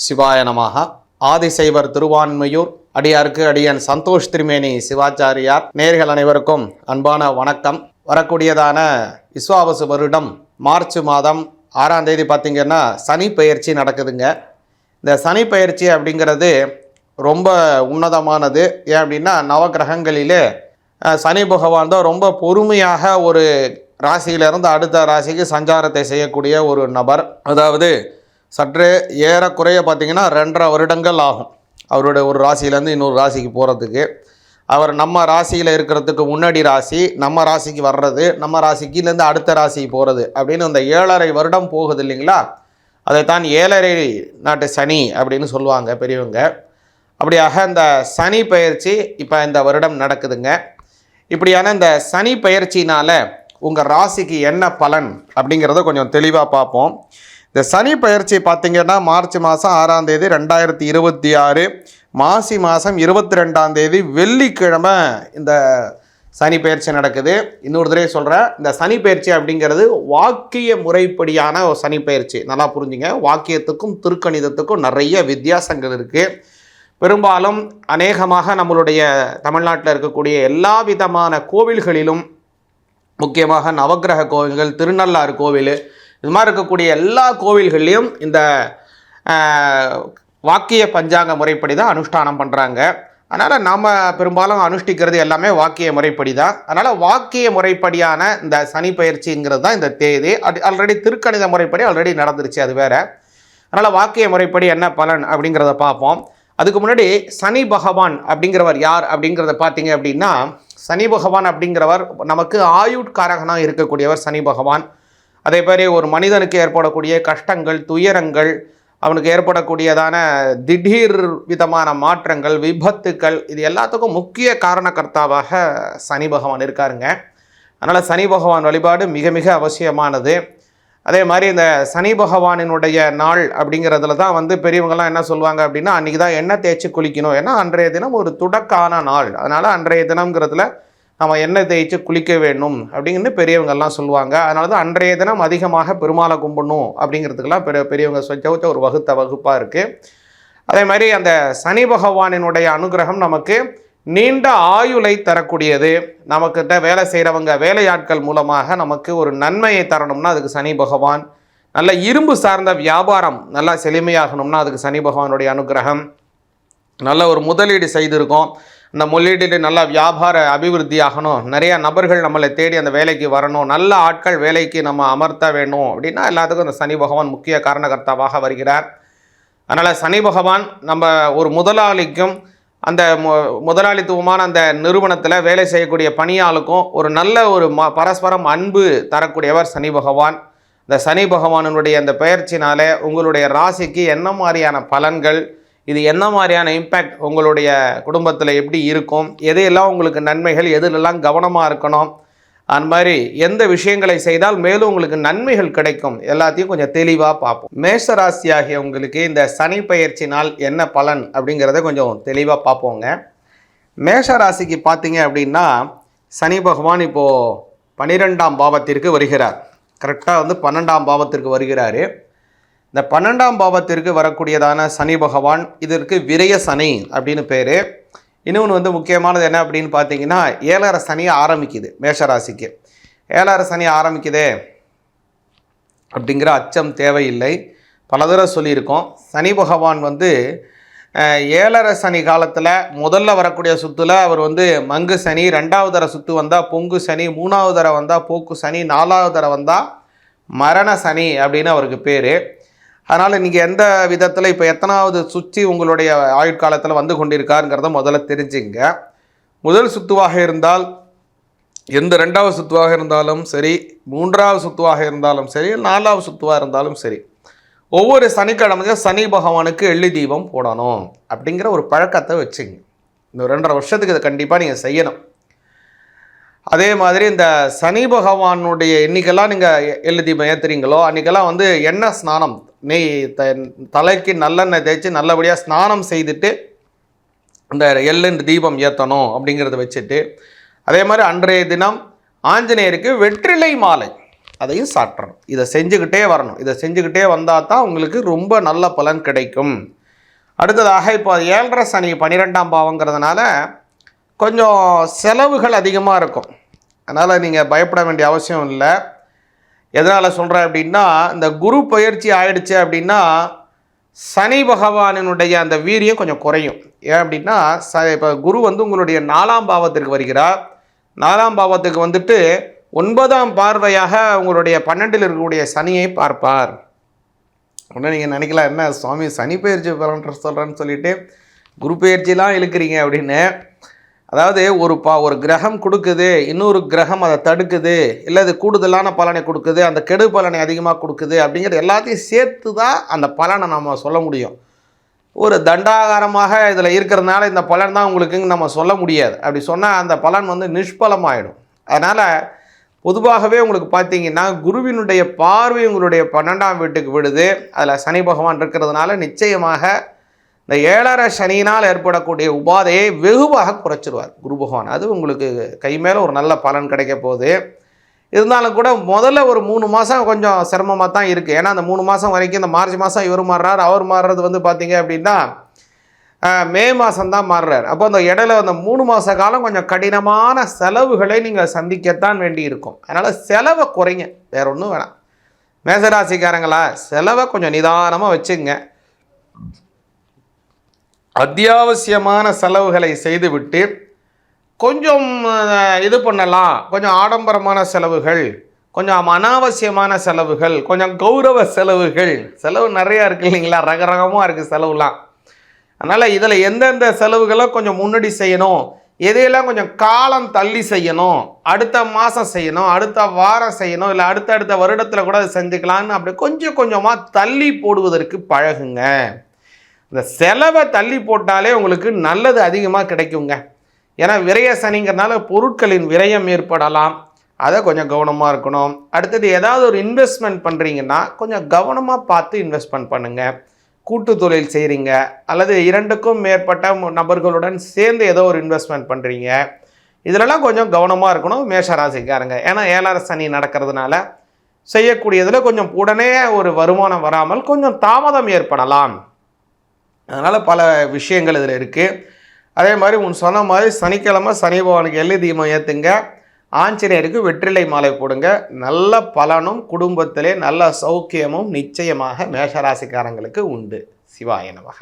சிவாய நமஹ. ஆதிசைவர் திருவான்மையூர் அடியாருக்கு அடியன் சந்தோஷ் திருமேனி சிவாச்சாரியார் நேயர்கள் அனைவருக்கும் அன்பான வணக்கம். வரக்கூடியதான விஸ்வாவசு வருடம் மார்ச் மாதம் 6ஆம் தேதி பார்த்திங்கன்னா சனி பெயர்ச்சி நடக்குதுங்க. இந்த சனி பெயர்ச்சி அப்படிங்கிறது ரொம்ப உன்னதமானது. ஏன் அப்படின்னா நவகிரகங்களிலே சனி பகவான் தான் ரொம்ப பொறுமையாக ஒரு ராசியிலிருந்து அடுத்த ராசிக்கு சஞ்சாரத்தை செய்யக்கூடிய ஒரு நபர். அதாவது சற்றே ஏறக்குறைய பார்த்திங்கன்னா 2.5 வருடங்கள் ஆகும் அவருடைய ஒரு ராசியிலேருந்து இன்னொரு ராசிக்கு போகிறதுக்கு. அவர் நம்ம ராசியில் இருக்கிறதுக்கு முன்னாடி ராசி, நம்ம ராசிக்கு வர்றது, நம்ம ராசிக்கிலேருந்து அடுத்த ராசிக்கு போகிறது அப்படின்னு இந்த 7.5 வருடம் போகுது இல்லைங்களா. அதைத்தான் 7.5 நாட்டு சனி அப்படின்னு சொல்லுவாங்க பெரியவங்க. அப்படியாக இந்த சனி பயிற்சி இப்போ இந்த வருடம் நடக்குதுங்க. இப்படியான இந்த சனி பயிற்சினால் உங்கள் ராசிக்கு என்ன பலன் அப்படிங்கிறத கொஞ்சம் தெளிவாக பார்ப்போம். இந்த சனி பயிற்சி பார்த்திங்கன்னா மார்ச் மாதம் 6ஆம் தேதி 2026 மாசி மாதம் 22ஆம் தேதி வெள்ளிக்கிழமை இந்த சனி பயிற்சி நடக்குது. இன்னொரு தடவை சொல்கிறேன், இந்த சனி பயிற்சி அப்படிங்கிறது வாக்கிய முறைப்படியான ஒரு சனி பயிற்சி. நல்லா புரிஞ்சுங்க, வாக்கியத்துக்கும் திருக்கணிதத்துக்கும் நிறைய வித்தியாசங்கள் இருக்குது. பெரும்பாலும் அநேகமாக நம்மளுடைய தமிழ்நாட்டில் இருக்கக்கூடிய எல்லா விதமான கோவில்களிலும், முக்கியமாக நவக்கிரக கோவில்கள், திருநள்ளாறு கோவில், இது மாதிரி இருக்கக்கூடிய எல்லா கோவில்கள்லேயும் இந்த வாக்கிய பஞ்சாங்க முறைப்படி தான் அனுஷ்டானம் பண்ணுறாங்க. அதனால் நாம் பெரும்பாலும் அனுஷ்டிக்கிறது எல்லாமே வாக்கிய முறைப்படி தான். அதனால் வாக்கிய முறைப்படியான இந்த சனி பயிற்சிங்கிறது தான் இந்த தேதி. ஆல்ரெடி திருக்கணித முறைப்படி ஆல்ரெடி நடந்துருச்சு, அது வேறு. அதனால் வாக்கிய முறைப்படி என்ன பலன் அப்படிங்கிறத பார்ப்போம். அதுக்கு முன்னாடி சனி பகவான் அப்படிங்கிறவர் யார் அப்படிங்கிறத பார்த்தீங்க அப்படின்னா, சனி பகவான் அப்படிங்கிறவர் நமக்கு ஆயுட்காரகனாக இருக்கக்கூடியவர் சனி பகவான். அதே மாதிரி ஒரு மனிதனுக்கு ஏற்படக்கூடிய கஷ்டங்கள், துயரங்கள், அவனுக்கு ஏற்படக்கூடியதான திடீர் விதமான மாற்றங்கள், விபத்துக்கள், இது எல்லாத்துக்கும் முக்கிய காரணக்கர்த்தாவாக சனி பகவான் இருக்காருங்க. அதனால் சனி பகவான் வழிபாடு மிக மிக அவசியமானது. அதே மாதிரி இந்த சனி பகவானினுடைய நாள் அப்படிங்கிறதுல தான் பெரியவங்கள்லாம் என்ன சொல்லுவாங்க அப்படின்னா, அன்றைக்கி தான் எண்ணெய் தேய்ச்சி குளிக்கணும். ஏன்னா அன்றைய தினம் ஒரு துடக்கான நாள். அதனால் அன்றைய தினம்ங்கிறதுல நம்ம எண்ணெய் தேய்ச்சி குளிக்க வேணும் அப்படிங்கிறது பெரியவங்கள்லாம் சொல்லுவாங்க. அதனால தான் அன்றைய தினம் அதிகமாக பெருமாளை கும்பிடணும் அப்படிங்கிறதுக்கெல்லாம் பெரியவங்க சொச்ச ஒரு வகுப்பாக இருக்குது. அதே மாதிரி அந்த சனி பகவானினுடைய அனுகிரகம் நமக்கு நீண்ட ஆயுளை தரக்கூடியது. நமக்கிட்ட வேலை செய்கிறவங்க, வேலையாட்கள் மூலமாக நமக்கு ஒரு நன்மையை தரணும்னா அதுக்கு சனி பகவான். நல்ல இரும்பு சார்ந்த வியாபாரம் நல்லா செழுமையாகணும்னா அதுக்கு சனி பகவானுடைய அனுகிரகம். நல்ல ஒரு முதலீடு செய்திருக்கோம், அந்த முதலீடு நல்லா வியாபார அபிவிருத்தி ஆகணும், நிறையா நபர்கள் நம்மளை தேடி அந்த வேலைக்கு வரணும், நல்ல ஆட்கள் வேலைக்கு நம்ம அமர்த்த வேணும் அப்படின்னா எல்லாத்துக்கும் அந்த சனி பகவான் முக்கிய காரணகர்த்தாவாக வருகிறார். அதனால் சனி பகவான் நம்ம ஒரு முதலாளிக்கும் அந்த முதலாளித்துவமான அந்த நிறுவனத்தில் வேலை செய்யக்கூடிய பணியாளுக்கும் ஒரு நல்ல ஒரு பரஸ்பரம் அன்பு தரக்கூடியவர் சனி பகவான். இந்த சனி பகவானுடைய அந்த பெயர்ச்சினாலே உங்களுடைய ராசிக்கு என்ன மாதிரியான பலன்கள், இது என்ன மாதிரியான இம்பேக்ட் உங்களுடைய குடும்பத்தில் எப்படி இருக்கும், எதையெல்லாம் உங்களுக்கு நன்மைகள், எதிலெல்லாம் கவனமாக இருக்கணும், அந்த மாதிரி எந்த விஷயங்களை செய்தால் மேலும் உங்களுக்கு நன்மைகள் கிடைக்கும், எல்லாத்தையும் கொஞ்சம் தெளிவாக பார்ப்போம். மேஷராசி ஆகிய உங்களுக்கு இந்த சனி பயிற்சினால் என்ன பலன் அப்படிங்கிறத கொஞ்சம் தெளிவாக பார்ப்போங்க. மேஷராசிக்கு பார்த்தீங்க அப்படின்னா சனி பகவான் இப்போது 12ஆம் பாவத்திற்கு வருகிறார். கரெக்டாக 12ஆம் பாவத்திற்கு வருகிறார். இந்த 12ஆம் பாவத்திற்கு வரக்கூடியதான சனி பகவான், இதற்கு விரய சனி அப்படின்னு பேர். இன்னொன்று முக்கியமானது என்ன அப்படின்னு பார்த்தீங்கன்னா, 7.5 சனி ஆரம்பிக்குது மேஷராசிக்கு. 7.5 சனி ஆரம்பிக்குதே அப்படிங்கிற அச்சம் தேவையில்லை. பல தடவை சொல்லியிருக்கோம். சனி பகவான் 7.5 சனி காலத்தில் முதல்ல வரக்கூடிய சுற்றுல அவர் மங்கு சனி, 2வது தர சுற்று வந்தால் பொங்கு சனி, 3வது தர வந்தால் போக்கு சனி, 4வது தர வந்தால் மரண சனி அப்படின்னு அவருக்கு பேர். அதனால் நீங்கள் எந்த விதத்தில் இப்போ எத்தனாவது சுற்றி உங்களுடைய ஆயுட்காலத்தில் வந்து கொண்டிருக்காருங்கிறத முதல்ல தெரிஞ்சுங்க. முதல் சுத்துவாக இருந்தால், எந்த 2வது சுத்துவாக இருந்தாலும் சரி, 3வது சுத்துவாக இருந்தாலும் சரி, 4வது சுத்துவாக இருந்தாலும் சரி, ஒவ்வொரு சனிக்கிழமையும் சனி பகவானுக்கு எள்ளி தீபம் போடணும் அப்படிங்கிற ஒரு பழக்கத்தை வச்சுங்க. இந்த 2.5 வருஷத்துக்கு இதை கண்டிப்பாக நீங்கள் செய்யணும். அதே மாதிரி இந்த சனி பகவானுடைய எண்ணிக்கெல்லாம் நீங்கள் எள்ளு தீபம் ஏற்றுறீங்களோ அன்றைக்கெல்லாம் எண்ணெய் ஸ்நானம், நெய் தலைக்கு நல்லெண்ணெய் தேய்ச்சி நல்லபடியாக ஸ்நானம் செய்துட்டு இந்த எள்ளு தீபம் ஏற்றணும் அப்படிங்கிறத வச்சுட்டு, அதே மாதிரி அன்றைய தினம் ஆஞ்சநேயருக்கு வெற்றிலை மாலை, அதையும் சாப்பிட்றணும். இதை செஞ்சுக்கிட்டே வரணும். இதை செஞ்சுக்கிட்டே வந்தால் தான் உங்களுக்கு ரொம்ப நல்ல பலன் கிடைக்கும். அடுத்ததாக இப்போ 7.5 சனி 12ஆம் பாவங்கிறதுனால கொஞ்சம் செலவுகள் அதிகமாக இருக்கும். அதனால் நீங்கள் பயப்பட வேண்டிய அவசியம் இல்லை. எதனால் சொல்கிறேன் அப்படின்னா, இந்த குரு பயிற்சி ஆயிடுச்சு அப்படின்னா சனி பகவானினுடைய அந்த வீரியம் கொஞ்சம் குறையும். ஏன் அப்படின்னா இப்போ குரு வந்து உங்களுடைய 4ஆம் பாவத்திற்கு வருகிறார். 4ஆம் பாவத்துக்கு வந்துட்டு 9ஆம் பார்வையாக உங்களுடைய 12இல் இருக்கக்கூடிய சனியை பார்ப்பார். ஒன்றும் நீங்கள் நினைக்கலாம், என்ன சுவாமி சனி பயிற்சி பலன் சொல்கிறேன்னு சொல்லிட்டு குரு பயிற்சிலாம் இழுக்கிறீங்க அப்படின்னு. அதாவது ஒரு கிரகம் கொடுக்குது, இன்னொரு கிரகம் அதை தடுக்குது, இல்லை அது கூடுதலான பலனை கொடுக்குது, அந்த கெடு பலனை அதிகமாக கொடுக்குது அப்படிங்கிறது எல்லாத்தையும் சேர்த்து தான் அந்த பலனை நம்ம சொல்ல முடியும். ஒரு தண்டாகாரமாக இதில் இருக்கிறதுனால இந்த பலன் தான் உங்களுக்குன்னு நம்ம சொல்ல முடியாது. அப்படி சொன்னால் அந்த பலன் வந்து நிஷ்பலமாயிடும். அதனால் பொதுவாகவே உங்களுக்கு பார்த்தீங்கன்னா குருவினுடைய பார்வை உங்களுடைய 12ஆம் வீட்டுக்கு விடுது. அதில் சனி பகவான் இருக்கிறதுனால நிச்சயமாக இந்த 7.5 சனியினால் ஏற்படக்கூடிய உபாதையை வெகுவாக குறைச்சிருவார் குரு பகவான். அது உங்களுக்கு கை மேலே ஒரு நல்ல பலன் கிடைக்க போகுது. இருந்தாலும் கூட முதல்ல ஒரு 3 மாதம் கொஞ்சம் சிரமமாக தான் இருக்குது. ஏன்னா அந்த 3 மாதம் வரைக்கும் இந்த மார்ச் மாதம் இவர் மாறுறார், அவர் மாறுறது வந்து பார்த்தீங்க அப்படின்னா மே மாதம்தான் மாறுறார். அப்போ அந்த இடையில அந்த 3 மாத காலம் கொஞ்சம் கடினமான செலவுகளை நீங்கள் சந்திக்கத்தான் வேண்டி இருக்கும். அதனால் செலவை குறைங்க, வேற ஒன்றும் வேணாம். மேசராசிக்காரங்களா, செலவை கொஞ்சம் நிதானமாக வச்சுங்க. அத்தியாவசியமான செலவுகளை செய்துவிட்டு கொஞ்சம் இது பண்ணலாம். கொஞ்சம் ஆடம்பரமான செலவுகள், கொஞ்சம் அனாவசியமான செலவுகள், கொஞ்சம் கௌரவ செலவுகள், செலவு நிறையா இருக்குது இல்லைங்களா, ரகரகமாக இருக்குது செலவுலாம். அதனால் இதில் எந்தெந்த செலவுகளை கொஞ்சம் முன்னாடி செய்யணும், எதையெல்லாம் கொஞ்சம் காலம் தள்ளி செய்யணும், அடுத்த மாதம் செய்யணும், அடுத்த வாரம் செய்யணும், இல்லை அடுத்த வருடத்தில் கூட அதை செஞ்சுக்கலான்னு அப்படி கொஞ்சம் கொஞ்சமாக தள்ளி போடுவதற்கு பழகுங்க. இந்த செலவை தள்ளி போட்டாலே உங்களுக்கு நல்லது அதிகமாக கிடைக்குங்க. ஏன்னா விரய சனிங்கிறதுனால பொருட்களின் விரயம் ஏற்படலாம். அதை கொஞ்சம் கவனமாக இருக்கணும். அடுத்தது ஏதாவது ஒரு இன்வெஸ்ட்மெண்ட் பண்ணுறீங்கன்னா கொஞ்சம் கவனமாக பார்த்து இன்வெஸ்ட்மெண்ட் பண்ணுங்கள். கூட்டு தொழில் செய்கிறீங்க அல்லது 2க்கும் மேற்பட்ட நபர்களுடன் சேர்ந்து ஏதோ ஒரு இன்வெஸ்ட்மெண்ட் பண்ணுறீங்க, இதிலெல்லாம் கொஞ்சம் கவனமாக இருக்கணும் மேஷராசிக்காரங்க. ஏன்னா 7.5 சனி நடக்கிறதுனால செய்யக்கூடியதில் கொஞ்சம் உடனே ஒரு வருமானம் வராமல் கொஞ்சம் தாமதம் ஏற்படலாம். அதனால் பல விஷயங்கள் இதில் இருக்குது. அதே மாதிரி சொன்ன மாதிரி சனிக்கிழமை சனி பகவானுக்கு எள்ளு தீபம் ஏற்றுங்க, ஆஞ்சநேயருக்கு வெற்றிலை மாலை போடுங்க. நல்ல பலனும் குடும்பத்திலே நல்ல சௌக்கியமும் நிச்சயமாக மேஷராசிக்காரங்களுக்கு உண்டு. சிவாய நமக.